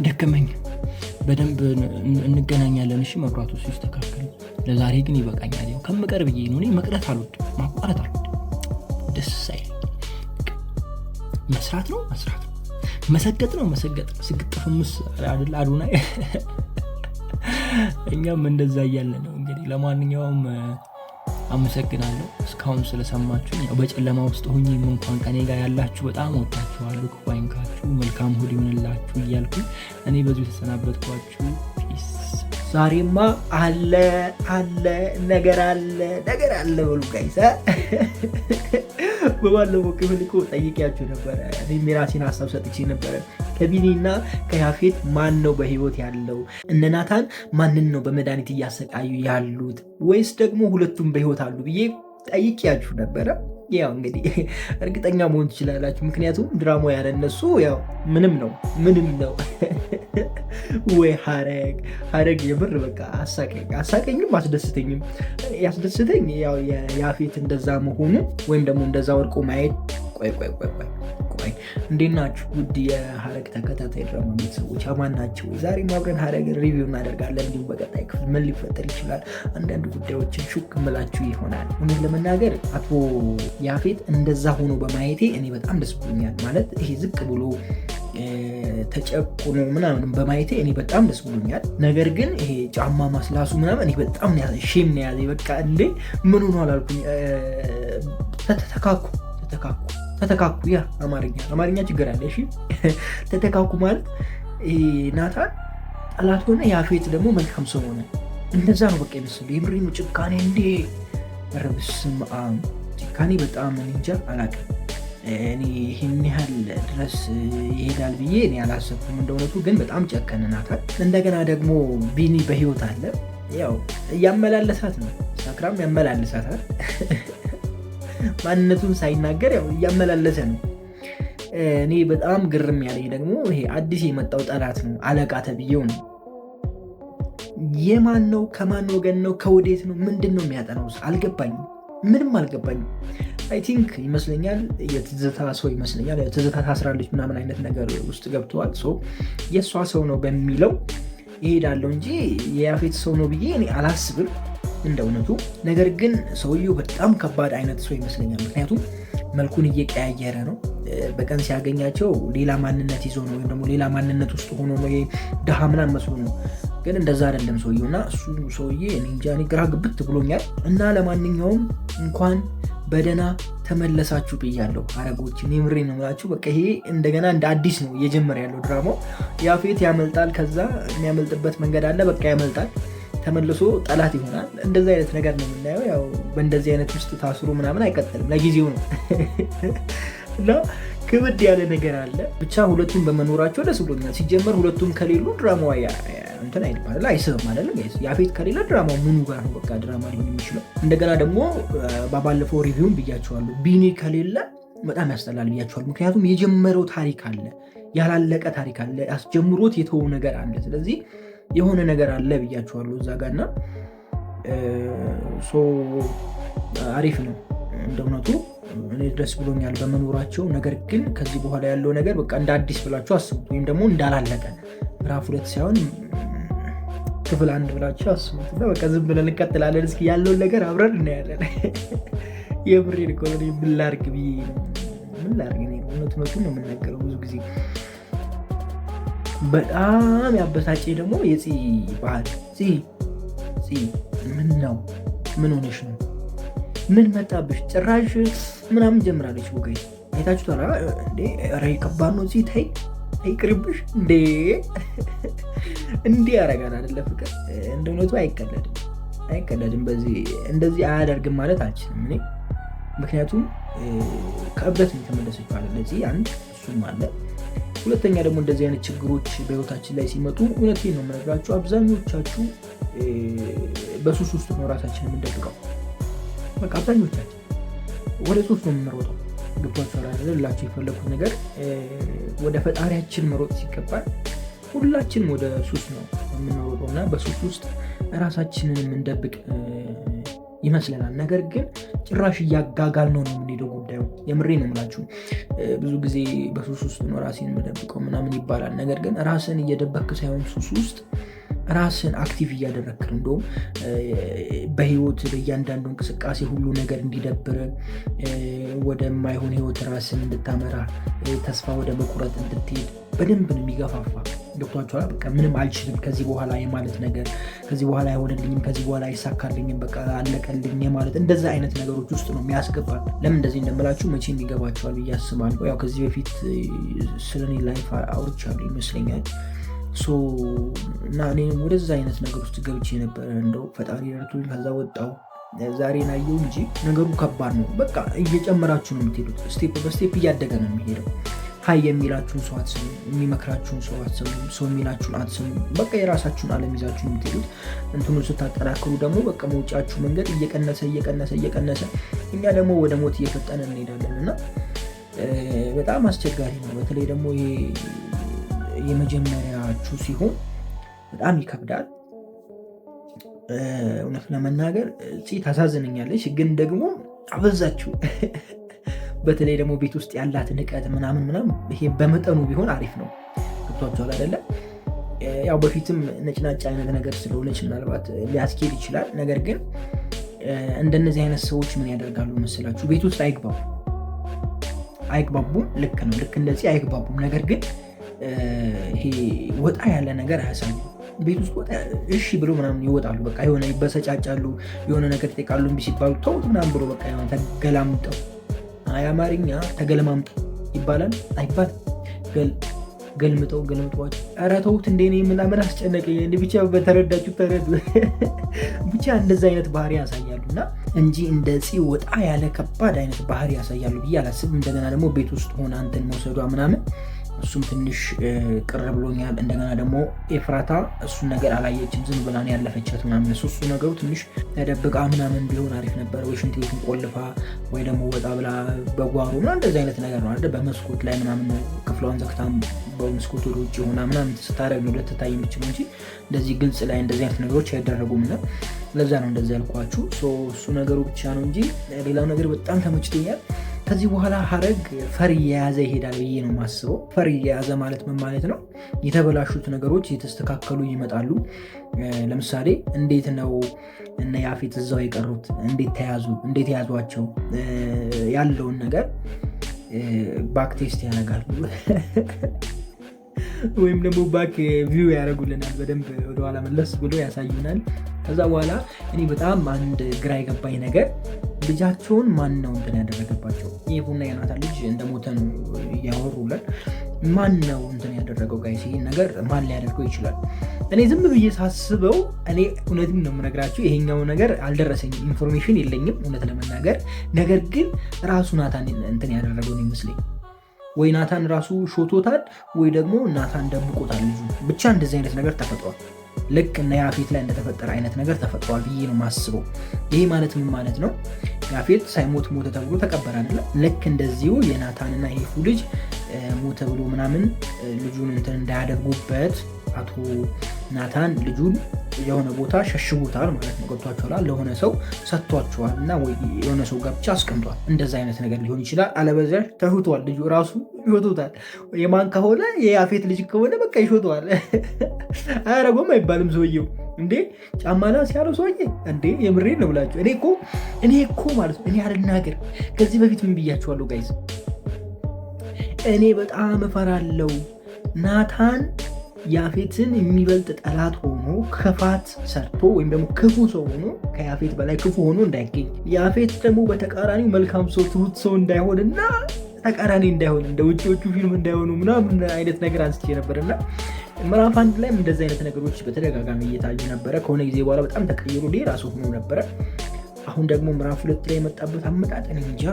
ደከመኝ። በደንብ እንገናኛለን። እሺ መብራቱ ሲስተካከል። ለዛሬ ግን ይበቃኛል። ያው ከምቀር ብዬ ነው። እኔ መቅረት አልወድም፣ ማቋረጥ አልወድም። ደስ አይል። መስራት ነው መሰገጥ ነው ስግጥፍምስ አይደል አዱናይ። እኛም እንደዛ እያለ ነው እንግዲህ። ለማንኛውም አመሰግናለሁ እስካሁን ስለሰማችሁኝ። በጨለማ ውስጥ ሆኜ እንኳን ከኔ ጋር ያላችሁ በጣም ወዳችኋለሁ። ክፉ አይንካችሁ፣ መልካም እሑድ ይሁንላችሁ እያልኩኝ እኔ በዚሁ ተሰናበትኳችሁ። ፒስ። ዛሬማ አለ ነገር አለ በሉ ጋይስ። በባለፈው ክፍል እኮ ጠይቄያችሁ ነበረ። እኔም የራሴን ሀሳብ ሰጥቼ ነበረ። ከቢኒና ከያፌት ማን ነው በህይወት ያለው? እነ ናታን ማንን ነው በመድኃኒት እያሰቃዩ ያሉት? ወይስ ደግሞ ሁለቱም በህይወት አሉ ብዬ ጠይቄያችሁ ነበረ። ያው እንግዲህ እርግጠኛ መሆን ትችላላችሁ፣ ምክንያቱም ድራማው ያለነሱ ያው ምንም ነው። ወይ ሀረግ የምር በቃ አሳቀኝም አስደስተኝም። ያስደስተኝ ያው የያፌት እንደዛ መሆኑ ወይም ደግሞ እንደዛ ወድቆ ማየት። ቆይ እንዴት ናችሁ ውድ የሀረግ ተከታታይ ድራማ ቤተሰቦች? አማን ናቸው? ዛሬ አብረን ሀረግን ሪቪው እናደርጋለን። እንዲሁም በቀጣይ ክፍል ምን ሊፈጠር ይችላል አንዳንድ ጉዳዮችን ሹክ ምላችሁ ይሆናል። እውነት ለመናገር አቶ ያፌት እንደዛ ሆኖ በማየቴ እኔ በጣም ደስ ብሎኛል። ማለት ይሄ ዝቅ ብሎ ተጨቁኖ ምናምን በማየቴ እኔ በጣም ደስ ብሎኛል። ነገር ግን ይሄ ጫማ ማስላሱ ምናምን እኔ በጣም ሼም ነው ያዘኝ። በቃ እንዴ ምን ሆኖ አላልኩኝ። ተተካኩ ያ አማርኛ ችግር አለ። እሺ ተተካኩ ማለት ናታን ጠላት ሆነ፣ ያፌት ደግሞ መልካም ሰው ሆነ። እንደዛ ነው በቃ ይመስል የምሪኑ ጭካኔ እንዴ ረብስም ጭካኔ በጣም እንጃ አላውቅም። እኔ ይህን ያህል ድረስ ይሄዳል ብዬ እኔ አላሰብኩም። እንደእውነቱ ግን በጣም ጨከነ ናታን። እንደገና ደግሞ ቢኒ በህይወት አለ። ያው እያመላለሳት ነው፣ ሳክራም ያመላለሳታል። ማንነቱን ሳይናገር ያው እያመላለሰ ነው። እኔ በጣም ግርም ያለኝ ደግሞ ይሄ አዲስ የመጣው ጠላት ነው፣ አለቃ ተብዬው ነው። የማን ነው? ከማን ወገን ነው? ከወዴት ነው? ምንድን ነው የሚያጠናው? አልገባኝም። ምንም አልገባኝም። አይ ቲንክ ይመስለኛል የትዝታ ሰው ይመስለኛል። ትዝታ ታስራለች ምናምን አይነት ነገር ውስጥ ገብተዋል። የእሷ ሰው ነው በሚለው ይሄዳለሁ እንጂ የያፌት ሰው ነው ብዬ እኔ አላስብም እንደ እውነቱ። ነገር ግን ሰውየው በጣም ከባድ አይነት ሰው ይመስለኛል። ምክንያቱም መልኩን እየቀያየረ ነው። በቀን ሲያገኛቸው ሌላ ማንነት ይዞ ነው፣ ወይም ደግሞ ሌላ ማንነት ውስጥ ሆኖ ነው። ድሃ ምናምን መስሎ ነው፣ ግን እንደዛ አይደለም ሰውየው። እና እሱ ሰውዬ እኔ እንጃ ግራ ግብት ብሎኛል። እና ለማንኛውም እንኳን በደህና ተመለሳችሁ ብያለሁ ሐረጎችን። የምሬ ነው የምላችሁ። በቃ ይሄ እንደገና እንደ አዲስ ነው እየጀመረ ያለው ድራማው። ያፌት ያመልጣል፣ ከዛ የሚያመልጥበት መንገድ አለ። በቃ ያመልጣል፣ ተመልሶ ጠላት ይሆናል። እንደዚህ አይነት ነገር ነው የምናየው። ያው በእንደዚህ አይነት ውስጥ ታስሮ ምናምን አይቀጥልም፣ ለጊዜው ነው እና ክብድ ያለ ነገር አለ። ብቻ ሁለቱም በመኖራቸው ደስ ብሎኛል። ሲጀመር ሁለቱም ከሌሉ ድራማው እንትን አይባል አይስብም አይደለም። ያፌት ከሌለ ድራማው ምኑ ጋር ነው በቃ ድራማ ሊሆን የሚችለው? እንደገና ደግሞ ባለፈው ሪቪውን ብያቸዋለሁ፣ ቢኒ ከሌለ በጣም ያስጠላል ብያቸዋል። ምክንያቱም የጀመረው ታሪክ አለ፣ ያላለቀ ታሪክ አለ፣ አስጀምሮት የተወው ነገር አለ። ስለዚህ የሆነ ነገር አለ ብያቸዋለሁ እዛ ጋር እና አሪፍ ነው እንደ እውነቱ። እኔ ደስ ብሎኛል በመኖራቸው። ነገር ግን ከዚህ በኋላ ያለው ነገር በቃ እንደ አዲስ ብላችሁ አስቡት፣ ወይም ደግሞ እንዳላለቀ ምዕራፍ 2 ሳይሆን ክፍል 1 ብላችሁ አስቡት። እና በቃ ዝም ብለን እንቀጥላለን። እስኪ ያለውን ነገር አብረን እናያለን። የብሬን እኮ ነው ምን ላድርግ እውነቱን ነው የምናገረው። ብዙ ጊዜ በጣም ያበሳጨ ደግሞ የፂ ባህል። ምን ሆነሽ ነው? ምን መጣብሽ? ጭራሽ ምናምን ጀምራለች። ወገይ አይታችሁ ታላ እንዴ? ኧረ ከባድ ነው። ተይ ቅርብሽ እንዴ! እንዲህ ያደርጋል አይደለ? ፍቅር እንደ እውነቱ አይቀለድም። በዚህ እንደዚህ አያደርግም ማለት አልችልም እኔ። ምክንያቱም ከእብደት ነው የተመለሰችው አለ ለዚህ አንድ እሱም አለ። ሁለተኛ ደግሞ እንደዚህ አይነት ችግሮች በህይወታችን ላይ ሲመጡ እውነቴን ነው የምነግራችሁ፣ አብዛኞቻችሁ በሱስ ውስጥ ነው ራሳችን የምንደብቀው። በቃ አብዛኞቻችን ወደ ሱስ ነው የምንሮጠው። ገብቷችኋል አይደል? ላችሁ የፈለኩት ነገር ወደ ፈጣሪያችን መሮጥ ሲገባል ሁላችንም ወደ ሱስ ነው የምንሮጠው እና በሱስ ውስጥ ራሳችንን የምንደብቅ ይመስለናል። ነገር ግን ጭራሽ እያጋጋል ነው የምንሄደው ጉዳዩ። የምሬ ነው የምላችሁ። ብዙ ጊዜ በሱስ ውስጥ ነው ራሴን የምደብቀው ምናምን ይባላል። ነገር ግን ራስን እየደበክ ሳይሆን ሱስ ውስጥ ራስን አክቲቭ እያደረግክ ነው። እንደውም በህይወት በእያንዳንዱ እንቅስቃሴ ሁሉ ነገር እንዲደብር፣ ወደማይሆን ህይወት ራስን እንድታመራ፣ ተስፋ ወደ መቁረጥ እንድትሄድ በደንብ ነው የሚገፋፋ። ገብቷችኋል? በቃ ምንም አልችልም ከዚህ በኋላ የማለት ነገር፣ ከዚህ በኋላ አይሆንልኝም፣ ከዚህ በኋላ አይሳካልኝም፣ በቃ አለቀልኝ የማለት እንደዛ አይነት ነገሮች ውስጥ ነው የሚያስገባል። ለምን እንደዚህ እንደምላችሁ መቼም ይገባችኋል ብዬ አስባለሁ። ያው ከዚህ በፊት ስለኔ ላይፍ አውርቻለሁ ይመስለኛል። እና እኔም ወደዛ አይነት ነገር ውስጥ ገብቼ ነበረ። እንደው ፈጣሪ ረድቶኝ ከዛ ወጣሁ። ዛሬ ናየው እንጂ ነገሩ ከባድ ነው። በቃ እየጨመራችሁ ነው የምትሄዱት። ስቴፕ በስቴፕ እያደገ ነው የሚሄደው። ሀይ የሚላችሁን ሰው አትሰሙ፣ የሚመክራችሁን ሰው አትሰሙ፣ ሰው የሚላችሁን አትሰሙ። በቃ የራሳችሁን አለም ይዛችሁ ነው የምትሄዱት። እንትኑን ስታጠናክሩ ደግሞ በቃ መውጫችሁ መንገድ እየቀነሰ እኛ ደግሞ ወደ ሞት እየፈጠነ እንሄዳለን እና በጣም አስቸጋሪ ነው። በተለይ ደግሞ የመጀመሪያችሁ ሲሆን በጣም ይከብዳል። እውነት ለመናገር ታሳዝነኛለች፣ ግን ደግሞ አበዛችሁ። በተለይ ደግሞ ቤት ውስጥ ያላት ንቀት ምናምን ይሄ በመጠኑ ቢሆን አሪፍ ነው። ገብቷችኋል አይደለ? ያው በፊትም ነጭናጭ አይነት ነገር ስለሆነች ምናልባት ሊያስኬድ ይችላል። ነገር ግን እንደነዚህ አይነት ሰዎች ምን ያደርጋሉ መስላችሁ? ቤት ውስጥ አይግባቡም። ልክ ነው፣ ልክ እንደዚህ አይግባቡም። ነገር ግን ይሄ ወጣ ያለ ነገር አያሳዩ። ቤት ውስጥ ወጣ እሺ ብሎ ምናምን ይወጣሉ። በቃ የሆነ ይበሰጫጫሉ፣ የሆነ ነገር ይጠይቃሉ። እምቢ ሲባሉ ተውት ምናምን ብሎ በቃ የሆነ ተገላምጠው፣ አማርኛ ተገለማምጠው ይባላል አይባል? ገልምጠዋቸው። ኧረ ተውት እንደ እኔ ምናምን አስጨነቀኝ። ብቻ በተረዳችሁ ተረዱ። ብቻ እንደዚ አይነት ባህሪ ያሳያሉ እና እንጂ እንደዚህ ወጣ ያለ ከባድ አይነት ባህሪ ያሳያሉ ብዬ አላስብም። እንደገና ደግሞ ቤት ውስጥ ሆነ አንተን መውሰዷ ምናምን እሱም ትንሽ ቅር ብሎኛል። እንደገና ደግሞ ኤፍራታ እሱን ነገር አላየችም፣ ዝም ብላ ነው ያለፈቻት ምናምን። እሱ ነገሩ ትንሽ ተደብቃ ምናምን ቢሆን አሪፍ ነበር። ወይ ሽንት ቤቱን ቆልፋ ወይ ደግሞ ወጣ ብላ በጓሮ ምናምን እንደዚህ አይነት ነገር ነው አይደል? በመስኮት ላይ ምናምን ክፍል ክፍሏን ዘግታም በመስኮት ወደ ውጭ ሆና ምናምን ስታደርግ ነው ልትታይ የምችለው እንጂ እንደዚህ ግልጽ ላይ እንደዚህ አይነት ነገሮች አይደረጉም። እና ለዛ ነው እንደዚህ ያልኳችሁ። እሱ ነገሩ ብቻ ነው እንጂ ሌላው ነገር በጣም ተመችቶኛል። ከዚህ በኋላ ሐረግ ፈር እየያዘ ይሄዳል ብዬ ነው የማስበው። ፈር እየያዘ ማለት ምን ማለት ነው? የተበላሹት ነገሮች የተስተካከሉ ይመጣሉ። ለምሳሌ እንዴት ነው እነ ያፌት እዛው የቀሩት? እንዴት ተያዙ? እንዴት ያዟቸው? ያለውን ነገር ባክ ቴስት ያደርጋሉ ወይም ደግሞ ባክ ቪው ያደርጉልናል። በደንብ ወደኋላ መለስ ብሎ ያሳዩናል። ከዛ በኋላ እኔ በጣም አንድ ግራ የገባኝ ነገር ልጃቸውን ማን ነው እንትን ያደረገባቸው? ይሁንና የናታን ልጅ እንደሞተ ነው እያወሩለን። ማን ነው እንትን ያደረገው? ጋይስ ይሄን ነገር ማን ሊያደርገው ይችላል? እኔ ዝም ብዬ ሳስበው እኔ እውነትም ነው የምነግራችሁ፣ ይሄኛው ነገር አልደረሰኝም፣ ኢንፎርሜሽን የለኝም እውነት ለመናገር። ነገር ግን ራሱ ናታን እንትን ያደረገው ነው ይመስለኝ። ወይ ናታን ራሱ ሾቶታል፣ ወይ ደግሞ ናታን ደብቆታል ልጁ። ብቻ እንደዚህ አይነት ነገር ተፈጥሯል። ልክ እና ያፌት ላይ እንደተፈጠረ አይነት ነገር ተፈጥሯል ብዬ ነው ማስበው። ይሄ ማለት ምን ማለት ነው? ያፌት ሳይሞት ሞተ ተብሎ ተቀበረ አይደለም? ልክ እንደዚሁ የናታንና የሄፉ ልጅ ሞተ ብሎ ምናምን ልጁን እንትን እንዳያደርጉበት አቶ ናታን ልጁን የሆነ ቦታ ሸሽጉታል ማለት ነው። ገብቷቸዋል። ለሆነ ሰው ሰጥቷቸዋል እና ወይ የሆነ ሰው ጋር ብቻ አስቀምጧል። እንደዛ አይነት ነገር ሊሆን ይችላል። አለበዚያ ተሽቷል። ልጁ ራሱ ይሾቱታል። የማን ከሆነ የያፌት ልጅ ከሆነ በቃ ይሾተዋል። አያረጎም አይባልም ሰውየው እንዴ ጫማላ ሲያለው ሰውዬ እንዴ የምሬን ነው ብላችሁ እኔ እኮ ማለት ነው እኔ አልናገር። ከዚህ በፊት ምን ብያችኋለሁ ጋይዝ? እኔ በጣም እፈራለሁ ናታን ያፌትን የሚበልጥ ጠላት ሆኖ ክፋት ሰርቶ ወይም ደግሞ ክፉ ሰው ሆኖ ከያፌት በላይ ክፉ ሆኖ እንዳይገኝ፣ ያፌት ደግሞ በተቃራኒው መልካም ሰው ትሁት ሰው እንዳይሆንና ተቃራኒ እንዳይሆን እንደ ውጭዎቹ ፊልም እንዳይሆኑ ምናምን አይነት ነገር አንስቼ ነበርና ምዕራፍ 1 ላይም እንደዚህ አይነት ነገሮች በተደጋጋሚ እየታዩ ነበረ። ከሆነ ጊዜ በኋላ በጣም ተቀይሮ ሌላ ሰው ሆኖ ነበረ። አሁን ደግሞ ምዕራፍ 2 ላይ የመጣበት አመጣጠን እንጃ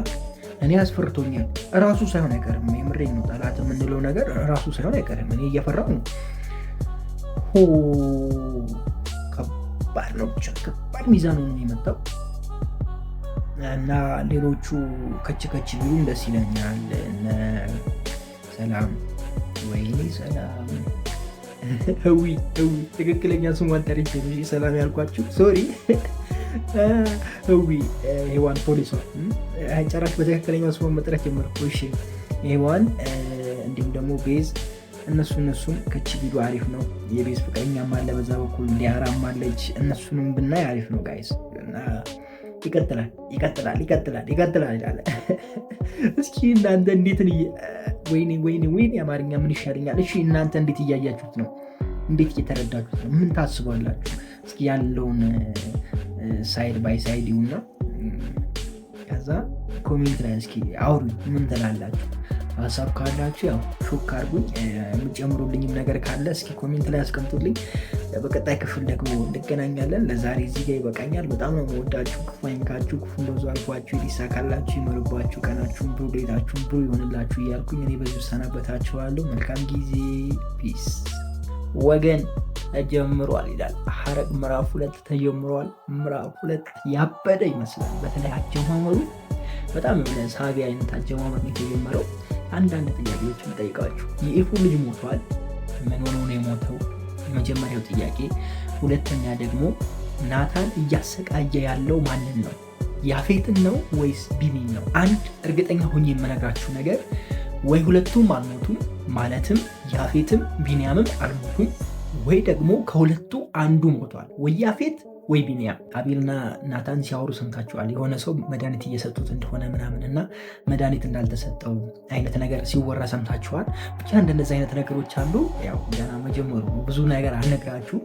እኔ አስፈርቶኛል። ራሱ ሳይሆን አይቀርም። የምሬን ነው። ጠላት የምንለው ነገር ራሱ ሳይሆን አይቀርም። እኔ እየፈራሁ ነው። ከባድ ነው። ብቻ ከባድ ሚዛኑ ነው የመጣው እና ሌሎቹ ከች ቢሉም ደስ ይለኛል። እነ ሰላም ወይኔ ሰላም ህዊ ትክክለኛ ስሟን ጠርቼ ነው ሰላም ያልኳችሁ። ሶሪ ህዊ ሄዋን ፖሊሷ ጨራሽ በትክክለኛ ስሟን መጥራት ጀመርኩ። እሺ ሄዋን እንዲሁም ደግሞ ቤዝ እነሱም ከች ቢሉ አሪፍ ነው። የቤዝ ፍቅረኛም አለ በዛ በኩል ሊያራም አለች። እነሱንም ብናይ አሪፍ ነው ጋይስ። ይቀጥላል ይላል። እስኪ እናንተ እንዴት ወይኔ አማርኛ ምን ይሻለኛል? እሺ እናንተ እንዴት እያያችሁት ነው? እንዴት እየተረዳችሁት ነው? ምን ታስባላችሁ? እስኪ ያለውን ሳይድ ባይ ሳይድ ይሁንና ከዛ ኮሜንት ላይ እስኪ አውሩ። ምን ትላላችሁ? ሀሳብ ካላችሁ ያው ሾክ አድርጉኝ። የምጨምሩልኝም ነገር ካለ እስኪ ኮሜንት ላይ አስቀምጡልኝ። በቀጣይ ክፍል ደግሞ እንገናኛለን። ለዛሬ እዚህ ጋር ይበቃኛል። በጣም ነው የምወዳችሁ። ክፉ አይንካችሁ፣ ክፉ እንደዙ አልፏችሁ፣ ይሳካላችሁ፣ ይኖርባችሁ፣ ቀናችሁን ብሩ፣ ሌታችሁን ብሩ ይሆንላችሁ እያልኩኝ እኔ በዚሁ ሰናበታችኋለሁ። መልካም ጊዜ። ፒስ። ወገን ተጀምሯል ይላል ሐረግ ምዕራፍ 2 ተጀምሯል። ምዕራፍ 2 ያበደ ይመስላል። በተለይ አጀማመሩ በጣም የሆነ ሳቢ አይነት አጀማመር ነው የተጀመረው። አንዳንድ ጥያቄዎችን ጠይቃችሁ፣ የኤፉ ልጅ ሞቷል። ምን ሆኖ ነው የሞተው? የመጀመሪያው ጥያቄ። ሁለተኛ ደግሞ ናታን እያሰቃየ ያለው ማንን ነው? ያፌትን ነው ወይስ ቢኒን ነው? አንድ እርግጠኛ ሆኜ የምነግራችሁ ነገር ወይ ሁለቱም አልሞቱም፣ ማለትም ያፌትም ቢኒያምም አልሞቱም፣ ወይ ደግሞ ከሁለቱ አንዱ ሞቷል፣ ወይ ያፌት ወይ ቢኒያም። አቤልና ናታን ሲያወሩ ሰምታችኋል። የሆነ ሰው መድኃኒት እየሰጡት እንደሆነ ምናምን እና መድኃኒት እንዳልተሰጠው አይነት ነገር ሲወራ ሰምታችኋል። ብቻ እንደነዚህ አይነት ነገሮች አሉ። ያው ገና መጀመሩ ብዙ ነገር አልነግራችሁ።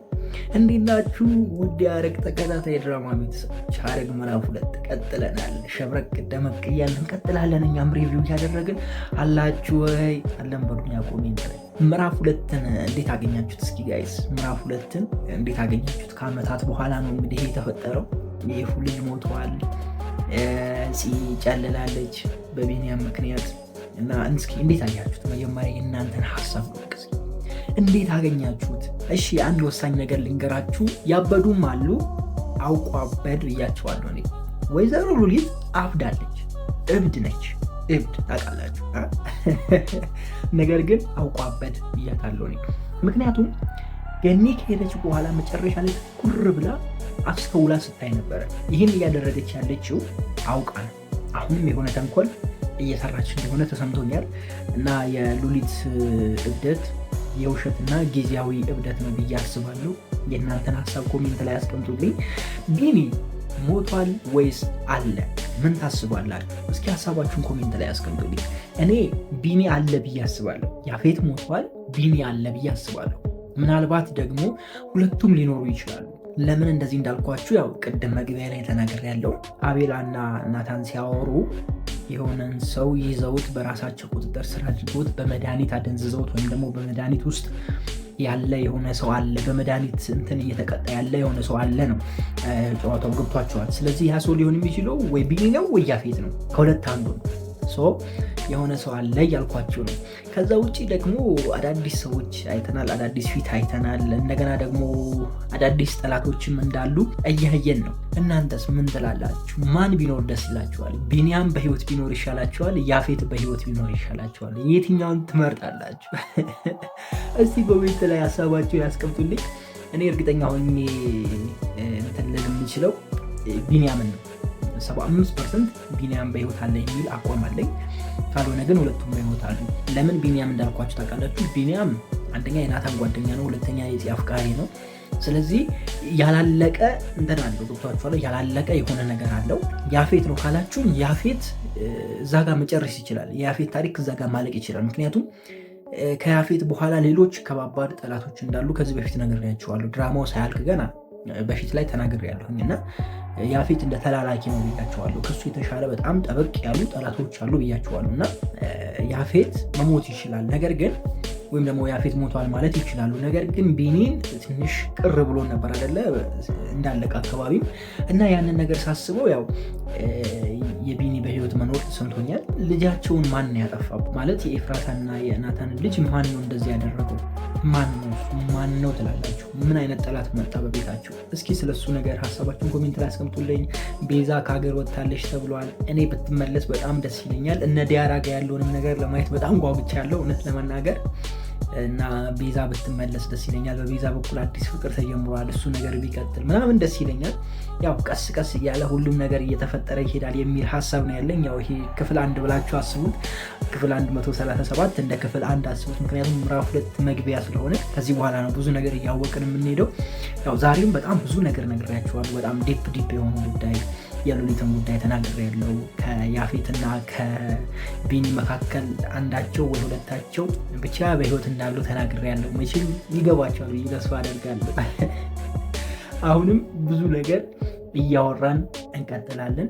እንዴት ናችሁ ውድ የሐረግ ተከታታይ ድራማ ቤተሰቦች? ሐረግ ምዕራፍ 2 ቀጥለናል። ሸብረቅ ደመቅ እያልን እንቀጥላለን። እኛም ሪቪው እያደረግን አላችሁ ወይ? አለን በዱኛ ኮሜንት ላይ ምዕራፍ 2ን እንዴት አገኛችሁት? እስኪ ጋይስ ምዕራፍ 2ን እንዴት አገኛችሁት? ከአመታት በኋላ ነው እንግዲህ የተፈጠረው። የኤፉ ልጅ ሞተዋል። ጨልላለች በቢኒያም ምክንያት እና እስኪ እንዴት አያችሁት? መጀመሪያ የእናንተን ሀሳብ ነው። እንዴት አገኛችሁት? እሺ አንድ ወሳኝ ነገር ልንገራችሁ። ያበዱም አሉ። አውቋ በድ ብያቸዋለሁ እኔ። ወይዘሮ ሉሊት አብዳለች። እብድ ነች። እብድ ታውቃላችሁ። ነገር ግን አውቋበት ብያታለሁ እኔ። ምክንያቱም ገኒ ከሄደች በኋላ መጨረሻ ላይ ኩር ብላ አስተውላ ስታይ ነበረ። ይህን እያደረገች ያለችው አውቃ ነው። አሁንም የሆነ ተንኮል እየሰራች እንደሆነ ተሰምቶኛል እና የሉሊት እብደት የውሸትና ጊዜያዊ እብደት ነው ብዬ አስባለሁ። የእናንተን ሀሳብ ኮሜንት ላይ አስቀምጡልኝ። ቢኒ ሞቷል ወይስ አለ? ምን ታስባላችሁ? እስኪ ሀሳባችሁን ኮሜንት ላይ አስቀምጡልኝ። እኔ ቢኒ አለ ብዬ አስባለሁ። ያፌት ሞቷል፣ ቢኒ አለ ብዬ አስባለሁ። ምናልባት ደግሞ ሁለቱም ሊኖሩ ይችላሉ። ለምን እንደዚህ እንዳልኳችሁ ያው ቅድም መግቢያ ላይ ተናግሬያለሁ። አቤላና ናታን ሲያወሩ የሆነን ሰው ይዘውት በራሳቸው ቁጥጥር ስር አድርገውት በመድኃኒት አደንዝዘውት ወይም ደግሞ በመድኃኒት ውስጥ ያለ የሆነ ሰው አለ፣ በመድኃኒት እንትን እየተቀጣ ያለ የሆነ ሰው አለ ነው ጨዋታው። ገብቷቸዋል። ስለዚህ ያ ሰው ሊሆን የሚችለው ወይ ቢኒ ነው ወይ ያፌት ነው፣ ከሁለት አንዱ ነው። የሆነ ሰው አለ እያልኳቸው ነው። ከዛ ውጭ ደግሞ አዳዲስ ሰዎች አይተናል፣ አዳዲስ ፊት አይተናል። እንደገና ደግሞ አዳዲስ ጠላቶችም እንዳሉ እያየን ነው። እናንተስ ምን ትላላችሁ? ማን ቢኖር ደስ ይላችኋል? ቢኒያም በህይወት ቢኖር ይሻላችኋል? ያፌት በህይወት ቢኖር ይሻላችኋል? የትኛውን ትመርጣላችሁ? እስቲ ኮሜንት ላይ ሀሳባችሁ ያስቀምጡልኝ። እኔ እርግጠኛ ሆኜ እንትን ልል የምችለው ቢኒያምን ነው። 75% ቢኒያም በህይወት አለ የሚል አቋም አለኝ። ካልሆነ ግን ሁለቱም በህይወት አሉ። ለምን ቢኒያም እንዳልኳችሁ ታውቃላችሁ? ቢኒያም አንደኛ የናታን ጓደኛ ነው፣ ሁለተኛ የጽ አፍቃሪ ነው። ስለዚህ ያላለቀ እንትን አለው። ገብቷችኋል? ያላለቀ የሆነ ነገር አለው። ያፌት ነው ካላችሁ ያፌት እዛ ጋር መጨረስ ይችላል። የያፌት ታሪክ እዛ ጋር ማለቅ ይችላል። ምክንያቱም ከያፌት በኋላ ሌሎች ከባባድ ጠላቶች እንዳሉ ከዚህ በፊት ነግሬያችኋለሁ። ድራማው ሳያልቅ ገና በፊት ላይ ተናግሬያለሁኝ እና ያፌት እንደ ተላላኪ ነው ብያቸዋለሁ። ከሱ የተሻለ በጣም ጠበቅ ያሉ ጠላቶች አሉ ብያቸዋለሁ እና ያፌት መሞት ይችላል። ነገር ግን ወይም ደግሞ ያፌት ሞቷል ማለት ይችላሉ። ነገር ግን ቢኒን ትንሽ ቅር ብሎ ነበር አይደለ እንዳለቀ አካባቢ እና ያንን ነገር ሳስበው ያው የቢኒ በህይወት መኖር ተሰምቶኛል። ልጃቸውን ማን ያጠፋው ማለት የኤፍራታና የናታን ልጅ ማን ነው እንደዚህ ያደረገው? ማን ነው ትላላችሁ? ምን አይነት ጠላት መጣ በቤታቸው? እስኪ ስለሱ ነገር ሀሳባችሁን ኮሜንት ላይ አስቀምጡልኝ። ቤዛ ከሀገር ወጥታለች ተብሏል። እኔ ብትመለስ በጣም ደስ ይለኛል። እነ ዲያራ ጋር ያለውንም ነገር ለማየት በጣም ጓጉቻለሁ እውነት ለመናገር እና ቤዛ ብትመለስ ደስ ይለኛል። በቤዛ በኩል አዲስ ፍቅር ተጀምሯል። እሱ ነገር ቢቀጥል ምናምን ደስ ይለኛል። ያው ቀስ ቀስ እያለ ሁሉም ነገር እየተፈጠረ ይሄዳል የሚል ሀሳብ ነው ያለኝ። ያው ይሄ ክፍል 1 ብላችሁ አስቡት። ክፍል 137 እንደ ክፍል 1 አስቡት። ምክንያቱም ምዕራፍ 2 መግቢያ ስለሆነ ከዚህ በኋላ ነው ብዙ ነገር እያወቅን የምንሄደው። ያው ዛሬም በጣም ብዙ ነገር ነግሬያችኋለሁ። በጣም ዲፕ የሆኑ ጉዳይ የሉሊትን ጉዳይ ተናግሬያለሁ። ከያፌትና ከቢኒ መካከል አንዳቸው ወይ ሁለታቸው ብቻ በህይወት እንዳሉ ተናግሬያለሁ። መቼም ይገባቸዋል ብዬ ተስፋ አደርጋለሁ። አሁንም ብዙ ነገር እያወራን እንቀጥላለን።